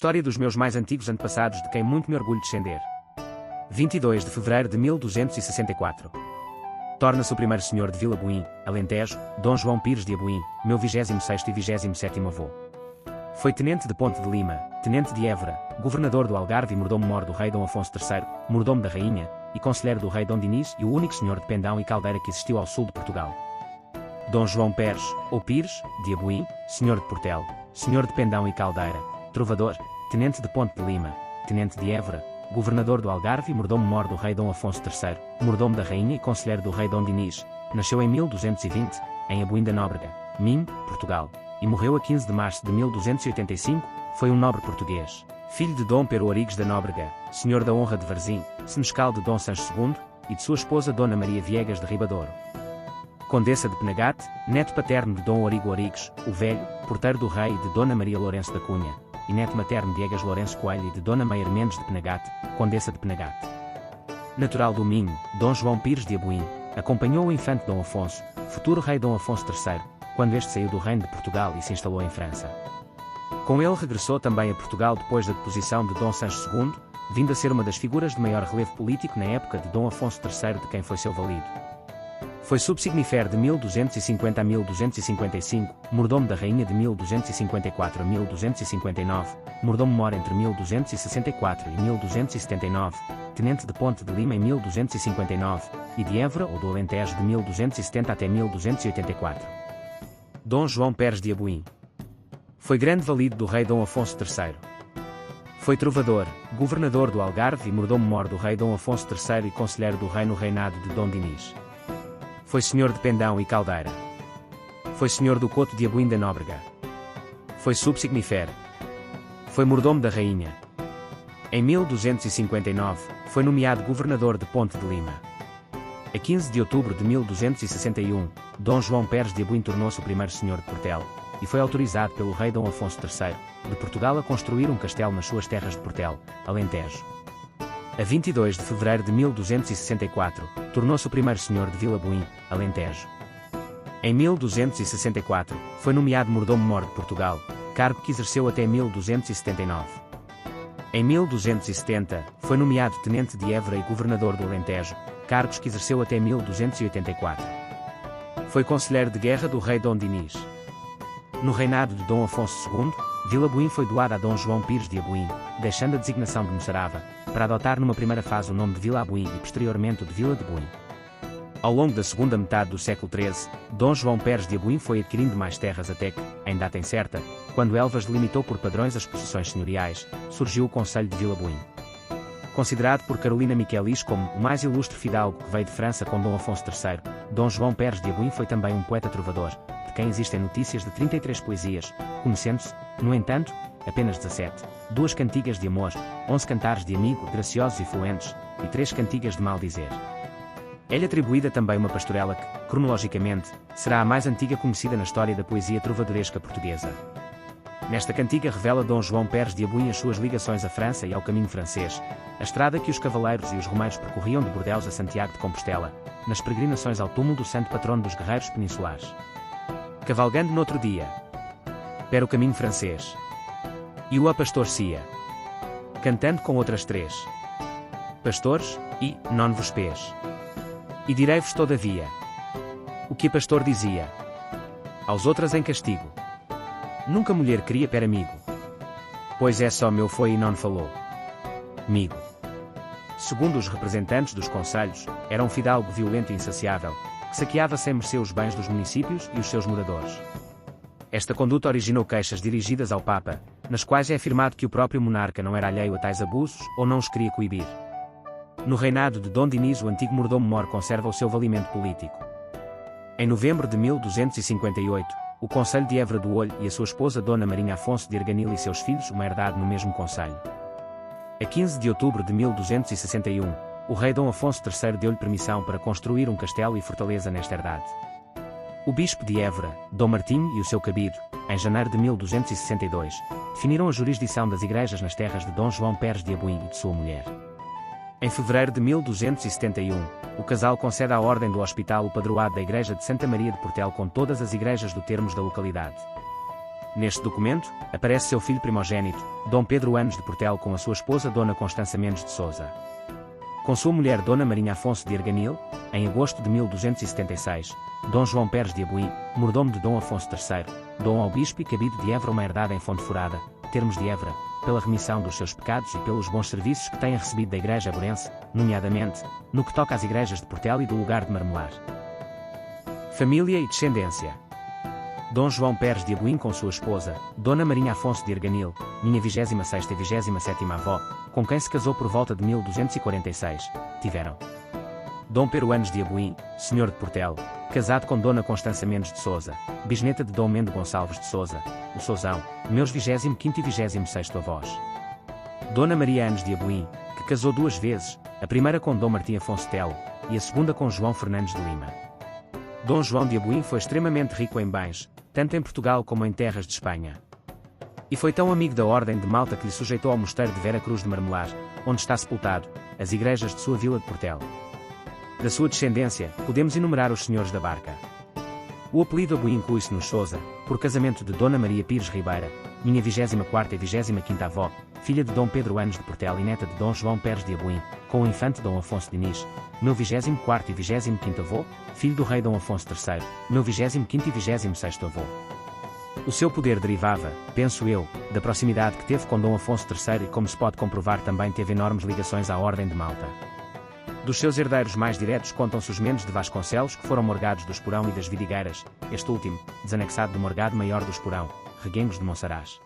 História dos meus mais antigos antepassados de quem muito me orgulho descender. 22 de fevereiro de 1264. Torna-se o primeiro senhor de Vila Boim, Alentejo, Dom João Pires de Aboim, meu 26º e 27º avô. Foi tenente de Ponte de Lima, tenente de Évora, governador do Algarve e mordomo-mor do rei Dom Afonso III, mordomo da rainha, e conselheiro do rei Dom Dinis e o único senhor de Pendão e Caldeira que existiu ao sul de Portugal. Dom João Peres, ou Pires, de Aboim, senhor de Portel, senhor de Pendão e Caldeira, trovador, tenente de Ponte de Lima, tenente de Évora, governador do Algarve e mordomo-mor do rei Dom Afonso III, mordomo da rainha e conselheiro do rei Dom Dinis, nasceu em 1220, em Aboim da Nóbrega, Minho, Portugal, e morreu a 15 de março de 1285, foi um nobre português, filho de Dom Pero Origues da Nóbrega, senhor da honra de Varzim, senescal de Dom Sancho II, e de sua esposa Dona Maria Viegas de Ribadouro. Condessa de Penagate, neto paterno de Dom Origo Origues, o Velho, porteiro do rei e de Dona Maria Lourenço da Cunha, e neto materno de Egas Lourenço Coelho e de Dona Meir Mendes de Penagate, Condessa de Penagate. Natural do Minho, Dom João Pires de Aboim, acompanhou o infante Dom Afonso, futuro rei Dom Afonso III, quando este saiu do reino de Portugal e se instalou em França. Com ele regressou também a Portugal depois da deposição de Dom Sancho II, vindo a ser uma das figuras de maior relevo político na época de Dom Afonso III, de quem foi seu valido. Foi subsignifer de 1250 a 1255, mordomo da rainha de 1254 a 1259, mordomo-mor entre 1264 e 1279, tenente de Ponte de Lima em 1259, e de Évora ou do Alentejo de 1270 até 1284. Dom João Peres de Aboim. Foi grande valido do rei Dom Afonso III. Foi trovador, governador do Algarve e mordomo-mor do rei Dom Afonso III e conselheiro do rei no reinado de Dom Dinis. Foi senhor de Pendão e Caldeira. Foi senhor do Coto de Aboim da Nóbrega. Foi subsignifer. Foi mordomo da rainha. Em 1259, foi nomeado governador de Ponte de Lima. A 15 de outubro de 1261, Dom João Peres de Aboim tornou-se o primeiro senhor de Portel, e foi autorizado pelo rei Dom Afonso III, de Portugal a construir um castelo nas suas terras de Portel, Alentejo. A 22 de fevereiro de 1264, tornou-se o primeiro senhor de Vila Boim, Alentejo. Em 1264, foi nomeado mordomo-mor de Portugal, cargo que exerceu até 1279. Em 1270, foi nomeado tenente de Évora e governador do Alentejo, cargos que exerceu até 1284. Foi conselheiro de guerra do rei Dom Dinis. No reinado de Dom Afonso II, Vila Boim foi doada a Dom João Pires de Aboim, deixando a designação de Moçarava, para adotar numa primeira fase o nome de Vila Aboim e posteriormente o de Vila de Boim. Ao longo da segunda metade do século XIII, Dom João Peres de Aboim foi adquirindo mais terras até que, em data incerta, quando Elvas delimitou por padrões as possessões senhoriais, surgiu o Conselho de Vila Boim. Considerado por Carolina Michelis como o mais ilustre fidalgo que veio de França com Dom Afonso III, Dom João Peres de Aboim foi também um poeta trovador, de quem existem notícias de 33 poesias, conhecendo-se, no entanto, apenas 17, 2 cantigas de amor, 11 cantares de amigo graciosos e fluentes, e 3 cantigas de maldizer. É-lhe atribuída também uma pastorela que, cronologicamente, será a mais antiga conhecida na história da poesia trovadoresca portuguesa. Nesta cantiga revela Dom João Peres de Aboim as suas ligações à França e ao caminho francês, a estrada que os cavaleiros e os romeiros percorriam de Bordeus a Santiago de Compostela, nas peregrinações ao túmulo do santo patrono dos guerreiros peninsulares. Cavalgando noutro dia, pera o caminho francês, e o a pastor cia, cantando com outras 3 pastores, e non vos pês. E direi-vos todavia o que a pastor dizia aos outras em castigo: nunca mulher queria per amigo, pois é só meu foi e não falou migo. Segundo os representantes dos conselhos, era um fidalgo violento e insaciável, que saqueava sem merecer os bens dos municípios e os seus moradores. Esta conduta originou queixas dirigidas ao Papa, nas quais é afirmado que o próprio monarca não era alheio a tais abusos ou não os queria coibir. No reinado de Dom Dinis, o antigo mordomo-mor conserva o seu valimento político. Em novembro de 1258, o Conselho de Évora do Olho e a sua esposa Dona Marinha Afonso de Erganil e seus filhos uma herdade no mesmo conselho. A 15 de outubro de 1261, o rei Dom Afonso III deu-lhe permissão para construir um castelo e fortaleza nesta herdade. O bispo de Évora, Dom Martinho e o seu cabido, em janeiro de 1262, definiram a jurisdição das igrejas nas terras de Dom João Peres de Aboim e de sua mulher. Em fevereiro de 1271, o casal concede à Ordem do Hospital o padroado da Igreja de Santa Maria de Portel com todas as igrejas do termos da localidade. Neste documento, aparece seu filho primogênito, Dom Pedro Anos de Portel com a sua esposa Dona Constança Mendes de Sousa. Com sua mulher Dona Marinha Afonso de Arganil, em agosto de 1276, Dom João Pérez de Abuim, mordomo de Dom Afonso III, Dom ao Bispo e cabido de Évora uma herdade em Fonte Furada, termos de Évora, pela remissão dos seus pecados e pelos bons serviços que tenha recebido da Igreja Aborense, nomeadamente, no que toca às igrejas de Portel e do lugar de Marmelar. Família e descendência. Dom João Pérez de Abuim com sua esposa, Dona Marinha Afonso de Arganil, minha 26ª e 27ª avó, com quem se casou por volta de 1246, tiveram Dom Pedro Anos de Abuim, senhor de Portel, casado com Dona Constança Mendes de Sousa, bisneta de Dom Mendo Gonçalves de Sousa, o Sousão, meus 25º e 26º avós. Dona Maria Anos de Abuim, que casou duas vezes, a primeira com Dom Martim Afonso Telo, e a segunda com João Fernandes de Lima. Dom João de Abuim foi extremamente rico em bens, tanto em Portugal como em terras de Espanha. E foi tão amigo da Ordem de Malta que lhe sujeitou ao mosteiro de Vera Cruz de Marmelar, onde está sepultado, as igrejas de sua vila de Portel. Da sua descendência, podemos enumerar os senhores da Barca. O apelido Abuim inclui-se nos Sousa, por casamento de Dona Maria Pires Ribeira, minha 24ª e 25ª avó, filha de Dom Pedro Anos de Portel e neta de Dom João Pérez de Abuim, com o infante Dom Afonso Diniz, meu 24º e 25º avô, filho do rei Dom Afonso III, meu 25º e 26º avô. O seu poder derivava, penso eu, da proximidade que teve com Dom Afonso III e, como se pode comprovar, também teve enormes ligações à Ordem de Malta. Dos seus herdeiros mais diretos contam-se os Mendes de Vasconcelos, que foram morgados do Esporão e das Vidigueiras, este último, desanexado do morgado maior do Esporão, Reguengos de Monsaraz.